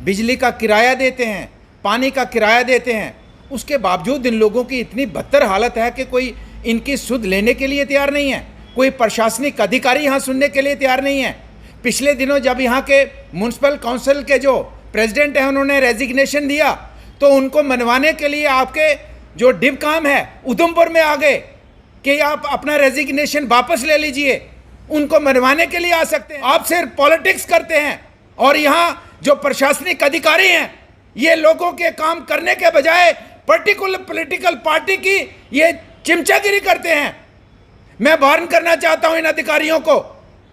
बिजली का किराया देते हैं, पानी का किराया देते हैं, उसके बावजूद इन लोगों की इतनी बदतर हालत है कि कोई इनकी सुध लेने के लिए तैयार नहीं है। कोई प्रशासनिक अधिकारी यहाँ सुनने के लिए तैयार नहीं है। पिछले दिनों जब यहाँ के म्यूनसिपल काउंसिल के जो प्रेसिडेंट हैं उन्होंने रेजिग्नेशन दिया तो उनको मनवाने के लिए आपके जो डिव काम है उधमपुर में आ गए कि आप अपना रेजिग्नेशन वापस ले लीजिए। उनको मनवाने के लिए आ सकते हैं। आप सिर्फ पॉलिटिक्स करते हैं और यहाँ जो प्रशासनिक अधिकारी हैं ये लोगों के काम करने के बजाय पर्टिकुलर पॉलिटिकल पार्टी की ये चिमचागिरी करते हैं। मैं वार्न करना चाहता हूं इन अधिकारियों को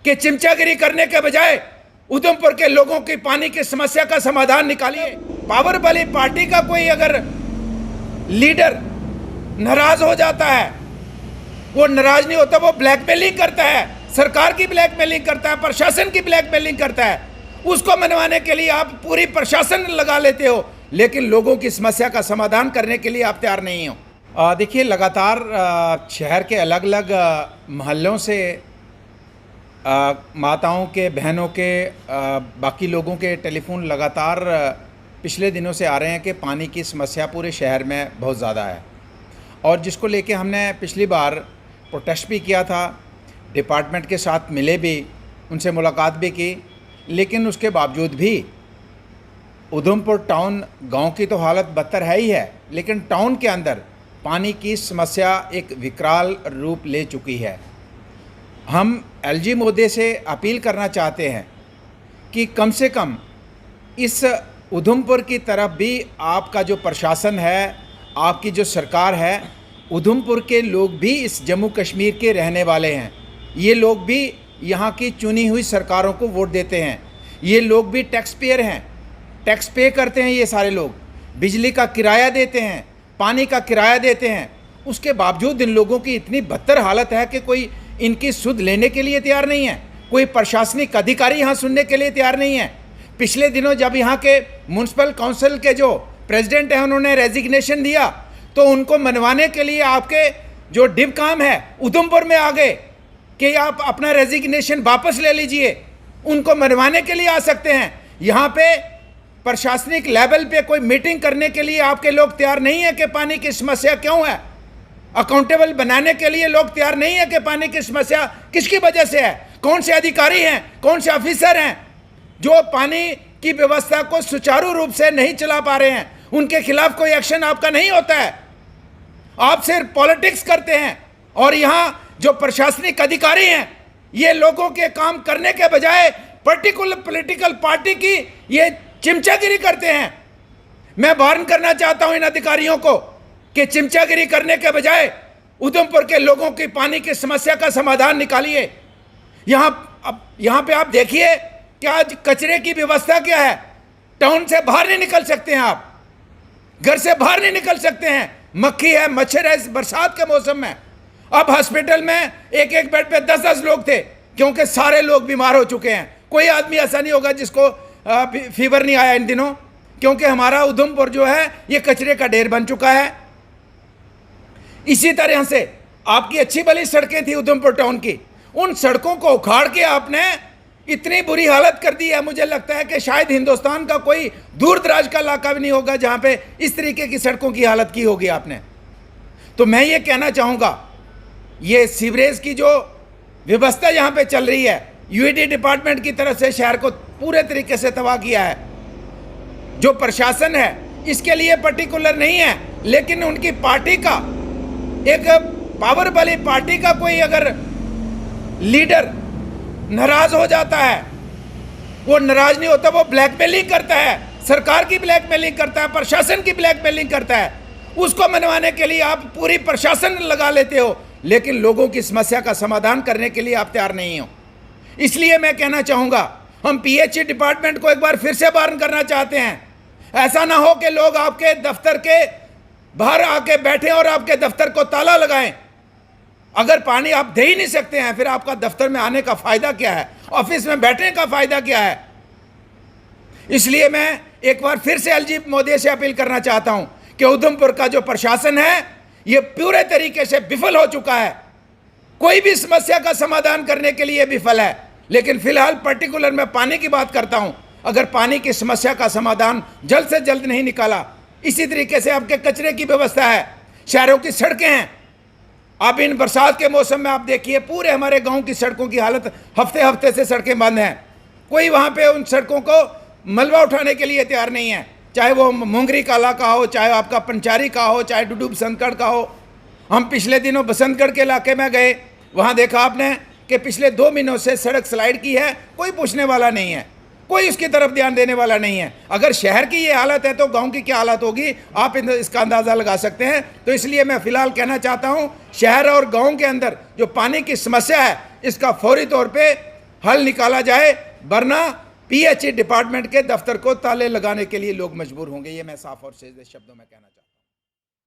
कि चिमचागिरी करने के बजाय उधमपुर के लोगों की पानी की समस्या का समाधान निकालिए। पावर वाली पार्टी का कोई अगर लीडर नाराज हो जाता है, वो नाराज नहीं होता, वो ब्लैकमेलिंग करता है, सरकार की ब्लैकमेलिंग करता है, प्रशासन की ब्लैकमेलिंग करता है। उसको मनवाने के लिए आप पूरी प्रशासन लगा लेते हो, लेकिन लोगों की समस्या का समाधान करने के लिए आप तैयार नहीं हो। देखिए, लगातार शहर के अलग अलग मोहल्लों से माताओं के, बहनों के, बाकी लोगों के टेलीफोन लगातार पिछले दिनों से आ रहे हैं कि पानी की समस्या पूरे शहर में बहुत ज़्यादा है, और जिसको लेके हमने पिछली बार प्रोटेस्ट भी किया था, डिपार्टमेंट के साथ मिले भी, उनसे मुलाकात भी की, लेकिन उसके बावजूद भी उधमपुर टाउन, गांव की तो हालत बदतर है ही है, लेकिन टाउन के अंदर पानी की समस्या एक विकराल रूप ले चुकी है। हम एलजी महोदय से अपील करना चाहते हैं कि कम से कम इस उधमपुर की तरफ भी आपका जो प्रशासन है, आपकी जो सरकार है, उधमपुर के लोग भी इस जम्मू कश्मीर के रहने वाले हैं। ये लोग भी यहाँ की चुनी हुई सरकारों को वोट देते हैं। ये लोग भी टैक्स पेयर हैं, टैक्स पे करते हैं। ये सारे लोग बिजली का किराया देते हैं, पानी का किराया देते हैं। उसके बावजूद इन लोगों की इतनी बदतर हालत है कि कोई इनकी सुध लेने के लिए तैयार नहीं है। कोई प्रशासनिक अधिकारी यहाँ सुनने के लिए तैयार नहीं है। पिछले दिनों जब यहाँ के म्यूनसिपल काउंसिल के जो प्रेसिडेंट हैं उन्होंने रेजिग्नेशन दिया तो उनको मनवाने के लिए आपके जो डिव काम है उधमपुर में आ गए कि आप अपना रेजिग्नेशन वापस ले लीजिए। उनको मनवाने के लिए आ सकते हैं। यहाँ पे प्रशासनिक लेवल पे कोई मीटिंग करने के लिए आपके लोग तैयार नहीं है कि पानी की समस्या क्यों है। अकाउंटेबल बनाने के लिए लोग तैयार नहीं है कि पानी की समस्या किसकी वजह से है, कौन से अधिकारी हैं, कौन से ऑफिसर हैं जो पानी की व्यवस्था को सुचारू रूप से नहीं चला पा रहे हैं। उनके खिलाफ कोई एक्शन आपका नहीं होता है। आप सिर्फ पॉलिटिक्स करते हैं और यहाँ जो प्रशासनिक अधिकारी हैं ये लोगों के काम करने के बजाय पर्टिकुलर पॉलिटिकल पार्टी की ये चिमचागिरी करते हैं। मैं वार्न करना चाहता हूं इन अधिकारियों को कि चिमचागिरी करने के बजाय उधमपुर के लोगों की पानी की समस्या का समाधान निकालिए। यहाँ पे आप देखिए कि आज कचरे की व्यवस्था क्या है। टाउन से बाहर नहीं निकल सकते हैं, आप घर से बाहर नहीं निकल सकते हैं। मक्खी है, मच्छर है इस बरसात के मौसम में। अब हॉस्पिटल में एक एक बेड पे 10-10 लोग थे क्योंकि सारे लोग बीमार हो चुके हैं। कोई आदमी ऐसा नहीं होगा जिसको फीवर नहीं आया इन दिनों, क्योंकि हमारा उधमपुर जो है ये कचरे का ढेर बन चुका है। इसी तरह से आपकी अच्छी भली सड़कें थी उधमपुर टाउन की, उन सड़कों को उखाड़ के आपने इतनी बुरी हालत कर दी है। मुझे लगता है कि शायद हिंदुस्तान का कोई दूर दराज का इलाका भी नहीं होगा जहां पे इस तरीके की सड़कों की हालत की होगी आपने। तो मैं ये कहना चाहूँगा, ये सीवरेज की जो व्यवस्था यहाँ पे चल रही है, यूईडी डिपार्टमेंट की तरफ से शहर को पूरे तरीके से तबाह किया है। जो प्रशासन है इसके लिए पर्टिकुलर नहीं है, लेकिन उनकी पार्टी का, एक पावर वाली पार्टी का कोई अगर लीडर नाराज हो जाता है, वो नाराज नहीं होता, वो ब्लैकमेलिंग करता है, सरकार की ब्लैकमेलिंग करता है, प्रशासन की ब्लैकमेलिंग करता है। उसको मनवाने के लिए आप पूरी प्रशासन लगा लेते हो, लेकिन लोगों की समस्या का समाधान करने के लिए आप तैयार नहीं हो। इसलिए मैं कहना चाहूँगा, हम पीएचई डिपार्टमेंट को एक बार फिर से वार्न करना चाहते हैं। ऐसा ना हो कि लोग आपके दफ्तर के बाहर आके बैठे और आपके दफ्तर को ताला लगाएं। अगर पानी आप दे ही नहीं सकते हैं, फिर आपका दफ्तर में आने का फायदा क्या है, ऑफिस में बैठने का फायदा क्या है। इसलिए मैं एक बार फिर से एलजी महोदय से अपील करना चाहता हूं कि उधमपुर का जो प्रशासन है ये पूरे तरीके से विफल हो चुका है। कोई भी समस्या का समाधान करने के लिए विफल है। लेकिन फिलहाल पर्टिकुलर मैं पानी की बात करता हूं, अगर पानी की समस्या का समाधान जल्द से जल्द नहीं निकाला। इसी तरीके से आपके कचरे की व्यवस्था है, शहरों की सड़कें हैं। आप इन बरसात के मौसम में आप देखिए पूरे हमारे गांव की सड़कों की हालत, हफ्ते हफ्ते से सड़कें बंद हैं। कोई वहां पे उन सड़कों को मलबा उठाने के लिए तैयार नहीं है, चाहे वो मोंगरी काला का हो, चाहे आपका पंचारी का हो, चाहे डुडू बसंतगढ़ का हो। हम पिछले दिनों बसंतगढ़ के इलाके में गए, वहाँ देखा आपने कि पिछले 2 महीनों से सड़क स्लाइड की है, कोई पूछने वाला नहीं है, कोई उसकी तरफ ध्यान देने वाला नहीं है। अगर शहर की ये हालत है तो गांव की क्या हालत होगी, आप इसका अंदाज़ा लगा सकते हैं। तो इसलिए मैं फ़िलहाल कहना चाहता हूँ, शहर और गांव के अंदर जो पानी की समस्या है इसका फौरी तौर पे हल निकाला जाए, वरना पीएचई डिपार्टमेंट के दफ्तर को ताले लगाने के लिए लोग मजबूर होंगे। ये मैं साफ और सीधे शब्दों में कहना चाहता हूँ।